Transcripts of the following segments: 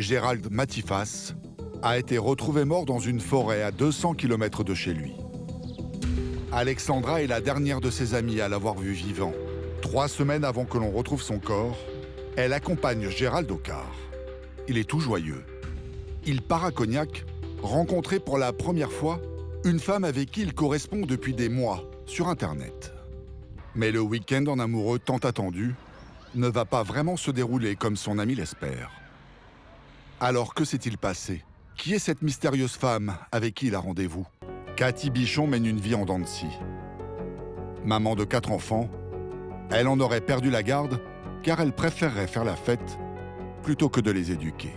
Gérald Matifas, a été retrouvé mort dans une forêt à 200 km de chez lui. Alexandra est la dernière de ses amies à l'avoir vu vivant. 3 semaines avant que l'on retrouve son corps, elle accompagne Gérald au car. Il est tout joyeux. Il part à Cognac, rencontrer pour la première fois une femme avec qui il correspond depuis des mois sur Internet. Mais le week-end en amoureux tant attendu ne va pas vraiment se dérouler comme son ami l'espère. Alors que s'est-il passé? Qui est cette mystérieuse femme avec qui il a rendez-vous? Cathy Bichon mène une vie en dents de scie. Maman de 4 enfants, elle en aurait perdu la garde car elle préférerait faire la fête plutôt que de les éduquer.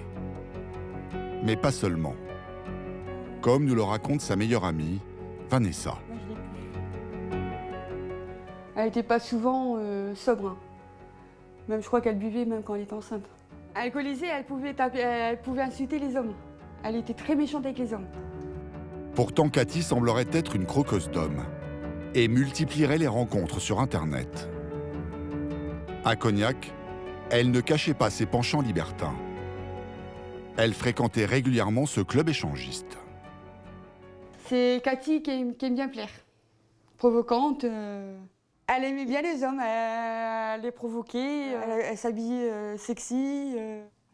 Mais pas seulement. Comme nous le raconte sa meilleure amie, Vanessa. Elle n'était pas souvent sobre. Hein. Même, je crois qu'elle buvait même quand elle était enceinte. Alcoolisée, elle pouvait insulter les hommes. Elle était très méchante avec les hommes. Pourtant, Cathy semblerait être une croqueuse d'hommes et multiplierait les rencontres sur Internet. À Cognac, elle ne cachait pas ses penchants libertins. Elle fréquentait régulièrement ce club échangiste. C'est Cathy qui aime bien plaire. Provocante. Elle aimait bien les hommes, elle les provoquait, elle s'habillait sexy.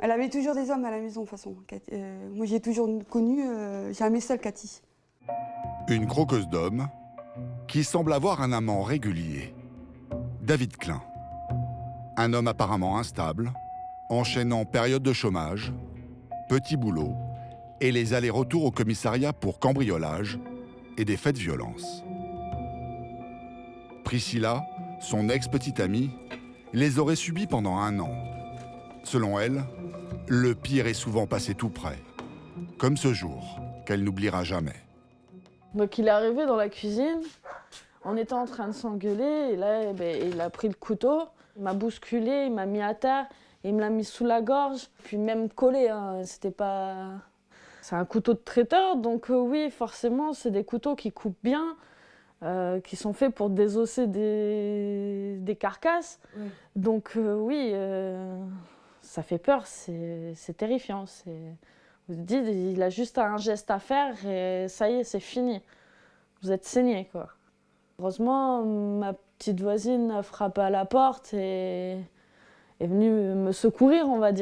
Elle avait toujours des hommes à la maison, de toute façon. Moi, j'ai toujours connu, jamais seule Cathy. Une croqueuse d'hommes qui semble avoir un amant régulier. David Klein. Un homme apparemment instable, enchaînant période de chômage, petit boulot et les allers-retours au commissariat pour cambriolage et des faits de violence. Priscilla, son ex-petite amie, les aurait subis pendant 1 an. Selon elle, le pire est souvent passé tout près, comme ce jour qu'elle n'oubliera jamais. Donc il est arrivé dans la cuisine, on était en train de s'engueuler, et là il a pris le couteau, il m'a bousculé, il m'a mis à terre, et il me l'a mis sous la gorge, puis même collé, hein, c'était pas... C'est un couteau de traiteur, donc oui, forcément, c'est des couteaux qui coupent bien, qui sont faits pour désosser des carcasses. Oui. Donc oui, ça fait peur, c'est terrifiant. Vous dites, il a juste un geste à faire et ça y est, c'est fini. Vous êtes saigné, quoi. Heureusement, ma petite voisine a frappé à la porte et est venue me secourir, on va dire.